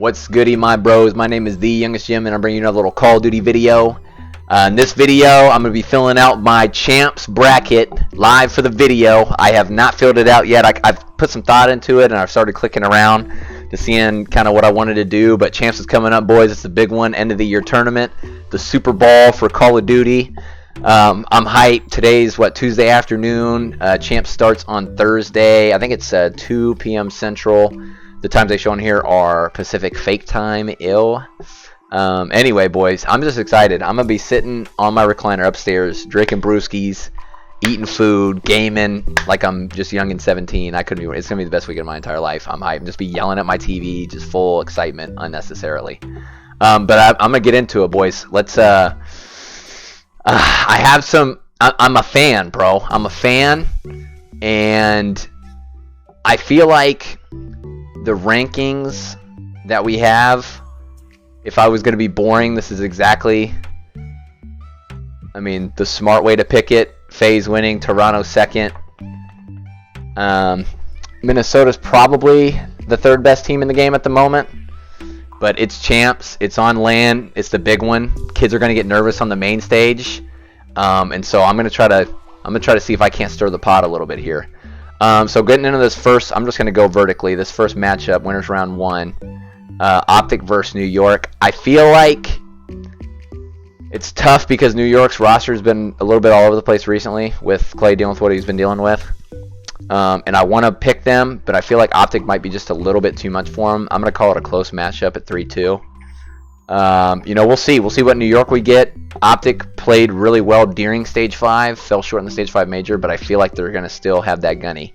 What's goody, my bros? My name is The Youngest Jim, and I'm bringing you another little Call of Duty video. In this video, I'm going to be filling out my champs bracket live for the video. I have not filled it out yet. I've put some thought into it, and I've started clicking around to seeing kind of what I wanted to do. But champs is coming up, boys. It's the big one, end of the year tournament, the Super Bowl for Call of Duty. I'm hyped. Today's Tuesday afternoon. Champs starts on Thursday. I think it's 2 p.m. Central. The times they show on here are Pacific fake time. Anyway, boys, I'm just excited. I'm gonna be sitting on my recliner upstairs, drinking brewskis, eating food, gaming like I'm just young and 17. It's gonna be the best week of my entire life. I'm hyped. Just be yelling at my TV, just full excitement unnecessarily. But I'm gonna get into it, boys. Let's. I'm a fan, bro. I'm a fan, and I feel like the rankings that we have, if I was going to be boring, this is exactly, the smart way to pick it. FaZe winning, Toronto second. Minnesota's probably the third best team in the game at the moment. But it's champs. It's on LAN. It's the big one. Kids are going to get nervous on the main stage. And so I'm going to try to see if I can't stir the pot a little bit here. So getting into this first, I'm just going to go vertically. This first matchup, winners round 1. Optic versus New York. I feel like it's tough because New York's roster has been a little bit all over the place recently with Clay dealing with what he's been dealing with. And I want to pick them, but I feel like Optic might be just a little bit too much for him. I'm going to call it a close matchup at 3-2. We'll see. We'll see what New York we get. Optic played really well during Stage 5, fell short in the Stage 5 Major, but I feel like they're going to still have that gunny.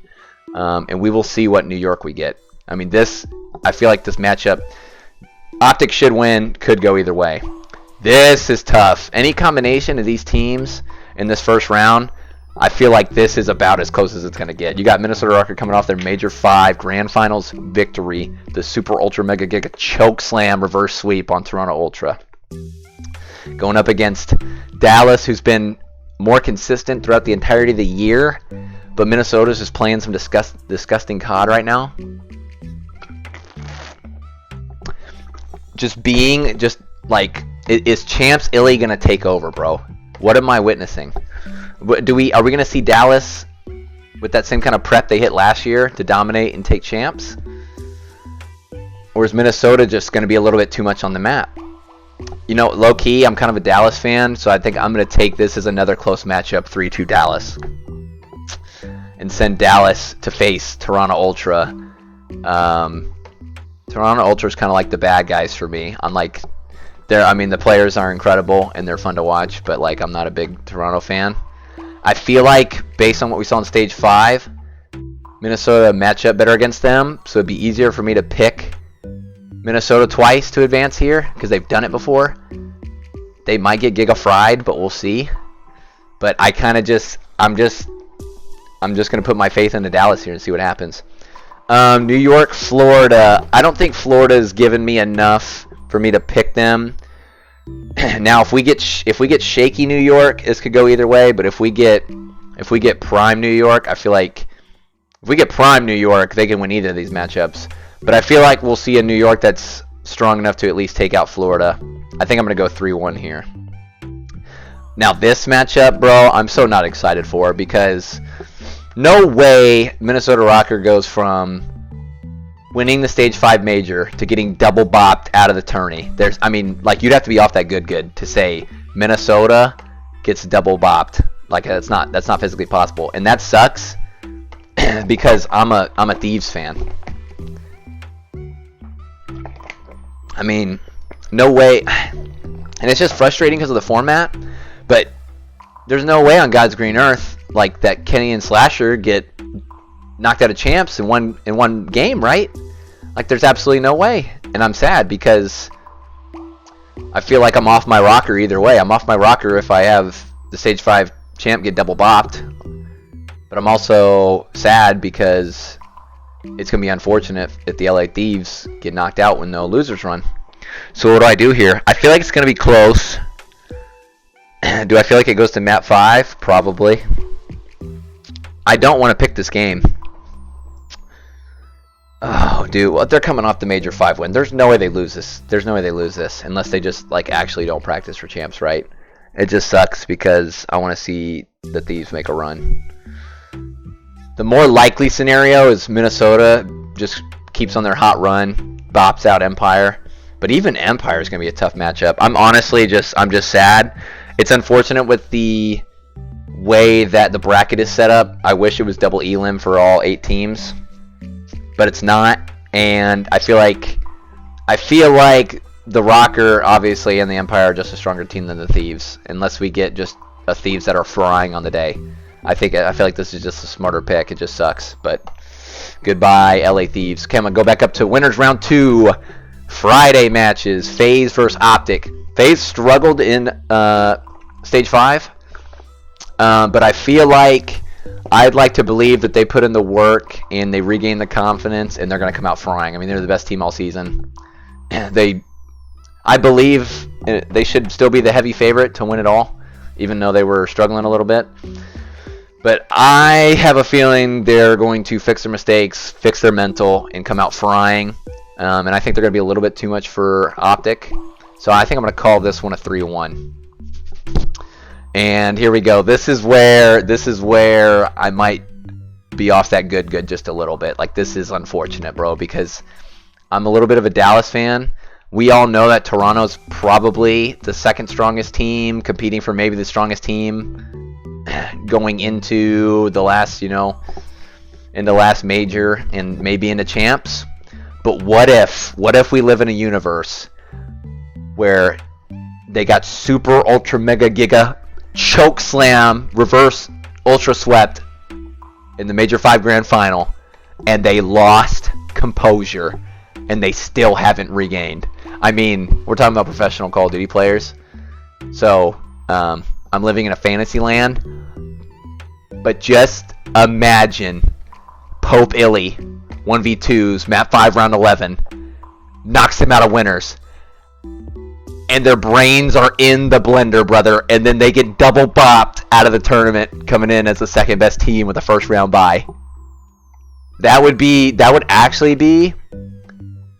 And we will see what New York we get. I feel like this matchup, Optic should win, could go either way. This is tough. Any combination of these teams in this first round, I feel like this is about as close as it's going to get. You got Minnesota Rocker coming off their Major 5 Grand Finals victory, the Super Ultra Mega Giga Choke Slam reverse sweep on Toronto Ultra. Going up against Dallas, who's been more consistent throughout the entirety of the year, but Minnesota's just playing some disgusting COD right now. Is Champs Illy going to take over, bro? What am I witnessing? Are we going to see Dallas with that same kind of prep they hit last year to dominate and take champs? Or is Minnesota just going to be a little bit too much on the map? Low key, I'm kind of a Dallas fan, so I think I'm going to take this as another close matchup, 3-2 Dallas, and send Dallas to face Toronto Ultra. Toronto Ultra is kind of like the bad guys for me. The players are incredible and they're fun to watch, but I'm not a big Toronto fan. I feel like, based on what we saw in Stage 5, Minnesota match up better against them, so it'd be easier for me to pick Minnesota twice to advance here, because they've done it before. They might get Giga fried, but we'll see. But I'm just going to put my faith into Dallas here and see what happens. New York, Florida. I don't think Florida has given me enough for me to pick them. Now, if we get shaky New York, this could go either way. But if we get prime New York, I feel like if we get prime New York, they can win either of these matchups. But I feel like we'll see a New York that's strong enough to at least take out Florida. I think I'm gonna go 3-1 here. Now this matchup, bro, I'm so not excited for, because no way Minnesota Rocker goes from winning the Stage 5 Major to getting double bopped out of the tourney. You'd have to be off that good to say Minnesota gets double bopped. That's not physically possible, and that sucks because I'm a Thieves fan. No way, and it's just frustrating because of the format. But there's no way on God's green earth that Kenny and Slasher get knocked out of champs in one game, right? There's absolutely no way. And I'm sad because I feel like I'm off my rocker either way. I'm off my rocker if I have the Stage 5 champ get double bopped. But I'm also sad because it's going to be unfortunate if the LA Thieves get knocked out with no losers run. So what do I do here? I feel like it's going to be close. Do I feel like it goes to map 5? Probably. I don't want to pick this game. Oh, dude. Well, they're coming off the Major 5 win. There's no way they lose this. There's no way they lose this unless they just like actually don't practice for champs, right? It just sucks because I want to see the Thieves make a run. The more likely scenario is Minnesota just keeps on their hot run, bops out Empire. But even Empire is going to be a tough matchup. I'm just sad. It's unfortunate with the way that the bracket is set up. I wish it was double elim for all 8 teams, but it's not. And I feel like the Rocker obviously and the Empire are just a stronger team than the Thieves, unless we get just a Thieves that are frying on the day. I feel like this is just a smarter pick. It just sucks, but goodbye LA Thieves. Okay, I'm gonna go back up to winners round 2. Friday matches. FaZe versus Optic. FaZe struggled in stage 5, but I feel like I'd like to believe that they put in the work and they regain the confidence and they're gonna come out frying. I mean, they're the best team all season. I believe they should still be the heavy favorite to win it all, even though they were struggling a little bit. But I have a feeling they're going to fix their mistakes, fix their mental, and come out frying. And I think they're going to be a little bit too much for Optic. So I think I'm going to call this one a 3-1. And here we go. This is where I might be off that good just a little bit. Like, this is unfortunate, bro, because I'm a little bit of a Dallas fan. We all know that Toronto's probably the second strongest team, competing for maybe the strongest team going into the last, in the last major and maybe into champs. But what if we live in a universe where they got super ultra mega giga choke slam reverse ultra swept in the Major 5 grand final and they lost composure and they still haven't regained? I mean, we're talking about professional Call of Duty players. So, I'm living in a fantasy land. But just imagine Pope Illy 1v2s, map 5, round 11, knocks him out of winners. And their brains are in the blender, brother. And then they get double bopped out of the tournament, coming in as the second best team with a first round bye.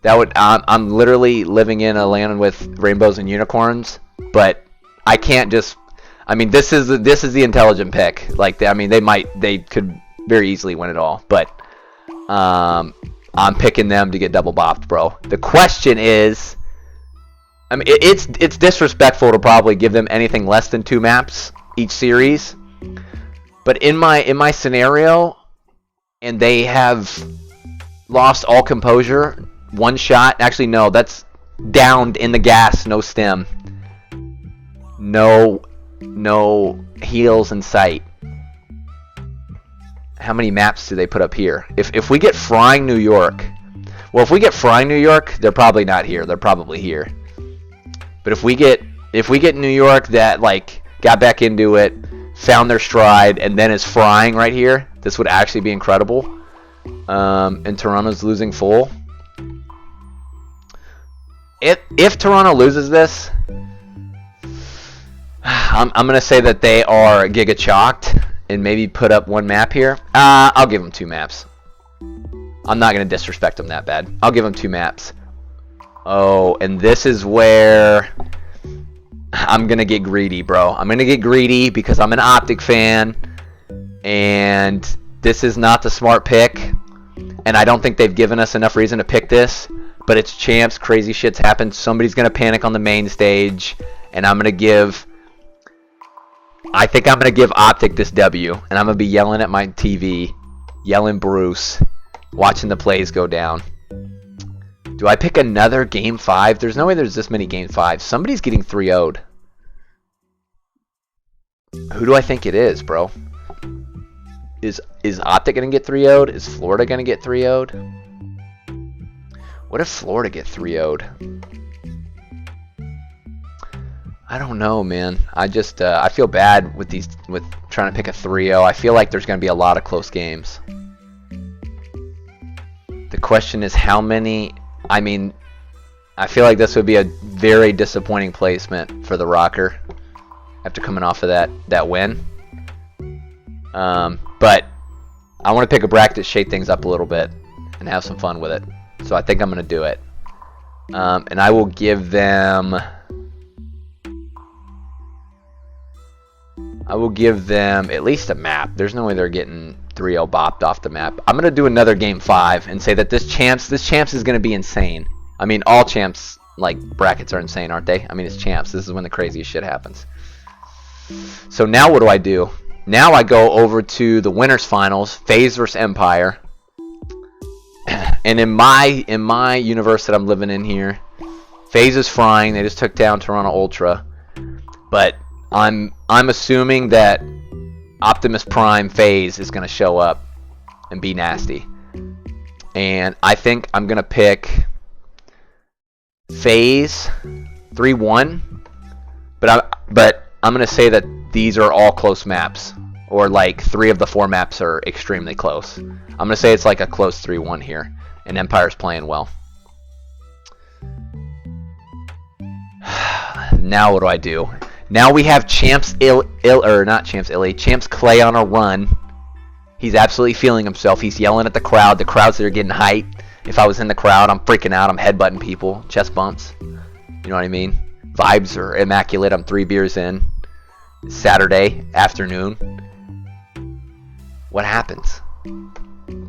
I'm literally living in a land with rainbows and unicorns, but I can't just. I mean, this is the intelligent pick. Like, they could very easily win it all, but I'm picking them to get double bopped, bro. The question is, I mean, it's disrespectful to probably give them anything less than 2 maps each series, but in my scenario, and they have lost all composure. One shot. Actually, no. That's downed in the gas. No stem. No heals in sight. How many maps do they put up here? If we get Frying New York, well, if we get Frying New York, they're probably not here. They're probably here. But if we get New York that like got back into it, found their stride, and then is frying right here, this would actually be incredible. And Toronto's losing full. If Toronto loses this, I'm gonna say that they are giga chalked and maybe put up 1 map here. I'll give them 2 maps. I'm not gonna disrespect them that bad. I'll give them 2 maps. Oh, and this is where I'm gonna get greedy, bro. I'm gonna get greedy because I'm an Optic fan, and this is not the smart pick. And I don't think they've given us enough reason to pick this. But it's champs, crazy shit's happened. Somebody's gonna panic on the main stage, and I think I'm gonna give Optic this W, and I'm gonna be yelling at my TV, yelling Bruce, watching the plays go down. Do I pick another game 5? There's no way there's this many game 5s. Somebody's getting 3-0'd. Who do I think it is, bro? Is Optic gonna get 3-0'd? Is Florida gonna get 3-0'd? What if Florida get 3-0'd? I don't know, man. I feel bad with trying to pick a 3-0. I feel like there's going to be a lot of close games. The question is how many. I mean, I feel like this would be a very disappointing placement for the Rocker after coming off of that win. But I want to pick a bracket to shake things up a little bit and have some fun with it. So I think I'm going to do it. And I will give them... at least a map. There's no way they're getting 3-0 bopped off the map. I'm going to do another game 5 and say that this champs is going to be insane. I mean, all champs, like, brackets are insane, aren't they? I mean, it's champs. This is when the craziest shit happens. So now what do? Now I go over to the winners finals, FaZe versus Empire. And in my universe that I'm living in here, FaZe is frying. They just took down Toronto Ultra. But I'm assuming that Optimus Prime FaZe is going to show up and be nasty. And I think I'm going to pick FaZe 3-1. But I'm going to say that these are all close maps. Or like 3 of the 4 maps are extremely close. I'm going to say it's like a close 3-1 here. And Empire's playing well. Now what do? Now we have Champs Champs Clay on a run. He's absolutely feeling himself. He's yelling at the crowd. The crowds that are getting hyped. If I was in the crowd, I'm freaking out. I'm headbutting people. Chest bumps. You know what I mean? Vibes are immaculate. I'm 3 beers in. Saturday afternoon. What happens?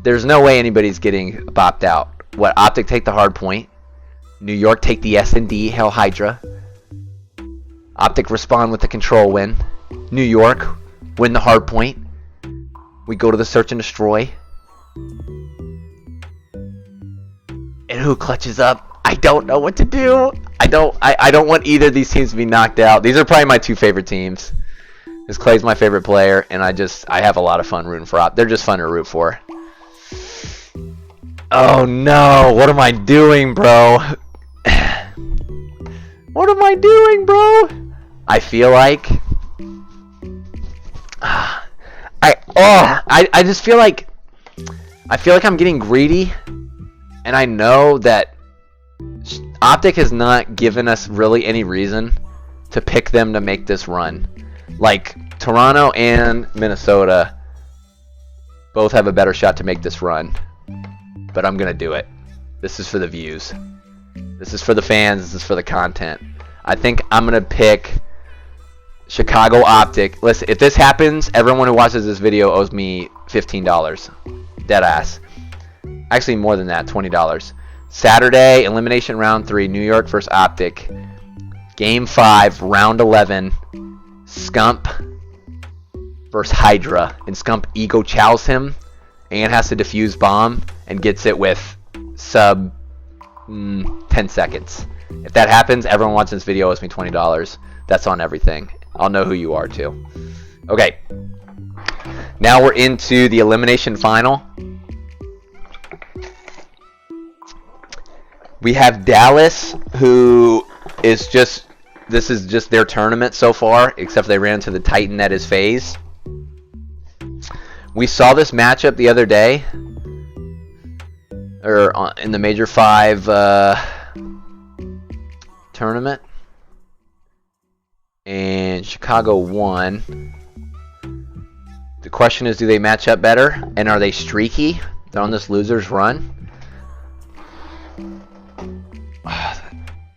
There's no way anybody's getting bopped out. What, Optic take the hard point. New York take the S&D, Hell Hydra. Optic respond with the control win. New York win the hard point. We go to the search and destroy. And who clutches up? I don't know what to do. I don't want either of these teams to be knocked out. These are probably my 2 favorite teams. Because Clay's my favorite player, and I have a lot of fun rooting for Op. They're just fun to root for. Oh no, what am I doing, bro? What am I doing, bro? I feel like I just feel like I'm getting greedy, and I know that Optic has not given us really any reason to pick them to make this run. Like Toronto and Minnesota both have a better shot to make this run. But I'm going to do it. This is for the views. This is for the fans. This is for the content. I think I'm going to pick Chicago Optic. Listen, if this happens, everyone who watches this video owes me $15. Deadass. Actually, more than that, $20. Saturday, elimination round 3, New York versus Optic. Game 5, round 11, Scump versus Hydra. And Scump ego chows him and has to defuse bomb and gets it with sub 10 seconds. If that happens, everyone watching this video owes me $20. That's on everything. I'll know who you are too. Okay. Now we're into the elimination final. We have Dallas, who is just... This is just their tournament so far, except they ran into the Titan that is FaZe. We saw this matchup the other day, or in the Major 5 tournament, and Chicago won. The question is, do they match up better, and are they streaky? They're on this loser's run.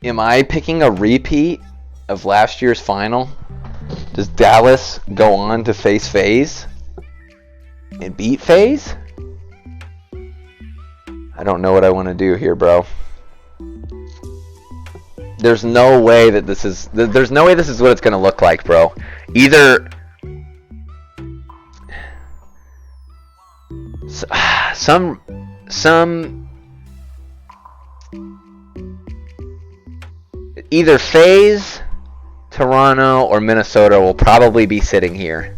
Am I picking a repeat of last year's final? Does Dallas go on to face FaZe and beat FaZe? I don't know what I want to do here, bro. There's no way that this is... There's no way this is what it's going to look like, bro. Either... Either FaZe, Toronto, or Minnesota will probably be sitting here.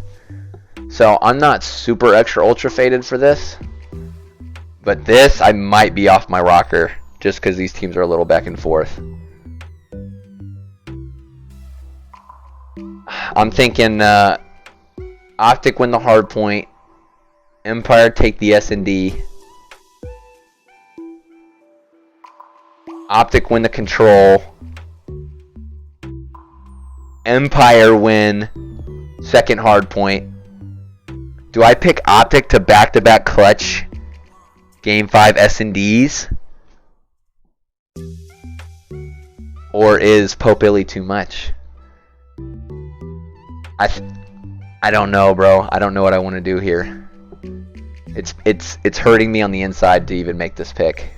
So I'm not super extra ultra faded for this. But this, I might be off my rocker. Just because these teams are a little back and forth. I'm thinking Optic win the hard point. Empire take the S&D. Optic win the control. Empire win second hard point. Do I pick Optic to back-to-back clutch Game 5 S&Ds? Or is Pope Illy too much? I don't know, bro. I don't know what I want to do here. It's hurting me on the inside to even make this pick.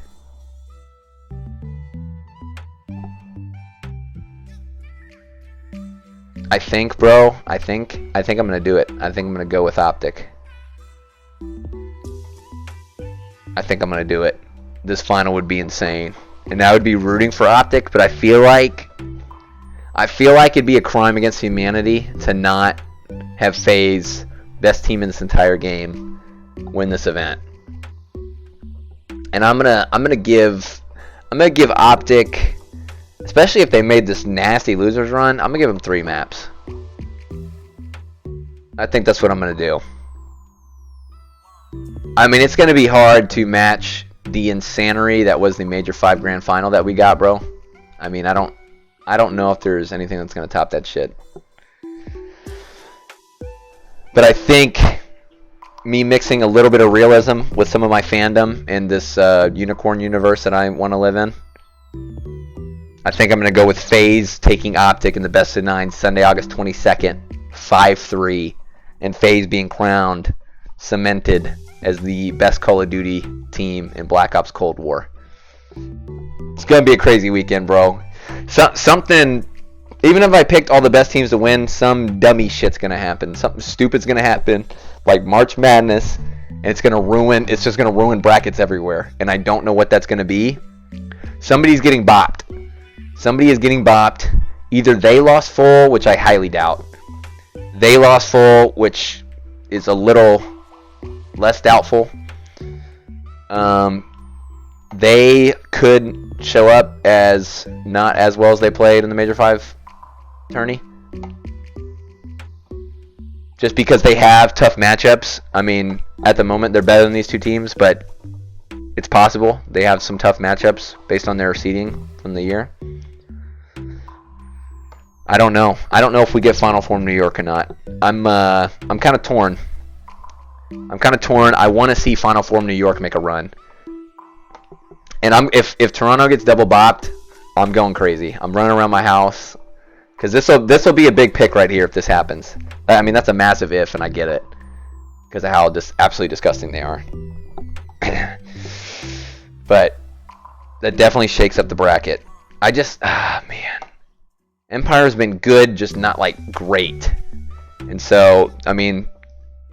I think, bro. I think I'm gonna do it. I think I'm gonna go with Optic. I think I'm gonna do it. This final would be insane, and I would be rooting for Optic. But I feel like it'd be a crime against humanity to not have FaZe, best team in this entire game, win this event. And I'm gonna give Optic. Especially if they made this nasty losers run, I'm going to give them 3 maps. I think that's what I'm going to do. I mean, it's going to be hard to match the insanity that was the Major 5 Grand Final that we got, bro. I mean, I don't know if there's anything that's going to top that shit. But I think me mixing a little bit of realism with some of my fandom in this unicorn universe that I want to live in, I think I'm going to go with FaZe taking Optic in the best of 9 Sunday, August 22nd, 5-3, and FaZe being crowned, cemented as the best Call of Duty team in Black Ops Cold War. It's going to be a crazy weekend, bro. Something, even if I picked all the best teams to win, some dummy shit's going to happen. Something stupid's going to happen, like March Madness, and it's just going to ruin brackets everywhere. And I don't know what that's going to be. Somebody's getting bopped. Somebody is getting bopped. Either they lost full, which I highly doubt. They lost full, which is a little less doubtful. They could show up as not as well as they played in the Major 5 tourney. Just because they have tough matchups. I mean, at the moment they're better than these two teams, but it's possible they have some tough matchups based on their seeding from the year. I don't know. I don't know if we get Final Four in New York or not. I'm kind of torn. I want to see Final Four in New York make a run. And if Toronto gets double bopped, I'm going crazy. I'm running around my house because this will be a big pick right here if this happens. I mean, that's a massive if, and I get it because of how just absolutely disgusting they are. But that definitely shakes up the bracket. Man. Empire's been good, just not like great. And so, I mean,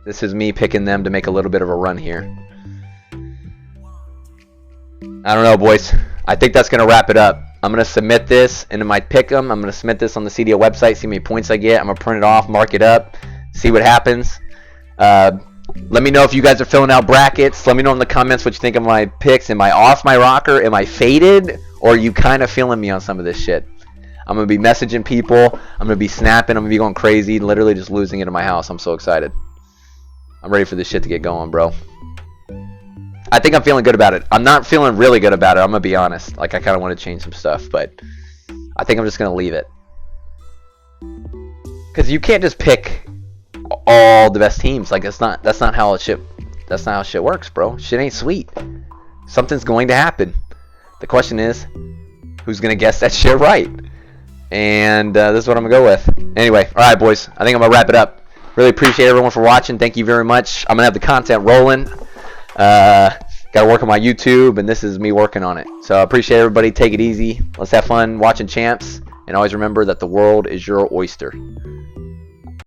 this is me picking them to make a little bit of a run here. I don't know, boys. I think that's going to wrap it up. I'm going to submit this into my pick'em. I'm going to submit this on the CDO website, see how many points I get. I'm going to print it off, mark it up, see what happens. Let me know if you guys are filling out brackets. Let me know in the comments what you think of my picks. Am I off my rocker? Am I faded? Or are you kind of feeling me on some of this shit? I'm going to be messaging people. I'm going to be snapping. I'm going to be going crazy. Literally just losing it in my house. I'm so excited. I'm ready for this shit to get going, bro. I think I'm feeling good about it. I'm not feeling really good about it. I'm going to be honest. Like, I kind of want to change some stuff. But I think I'm just going to leave it. Because you can't just pick all the best teams. Like, that's not how shit works, bro. Shit ain't sweet. Something's going to happen. The question is, who's going to guess that shit right? And this is what I'm going to go with. Anyway, alright, boys. I think I'm going to wrap it up. Really appreciate everyone for watching. Thank you very much. I'm going to have the content rolling. Got to work on my YouTube, and this is me working on it. So I appreciate everybody. Take it easy. Let's have fun watching champs. And always remember that the world is your oyster.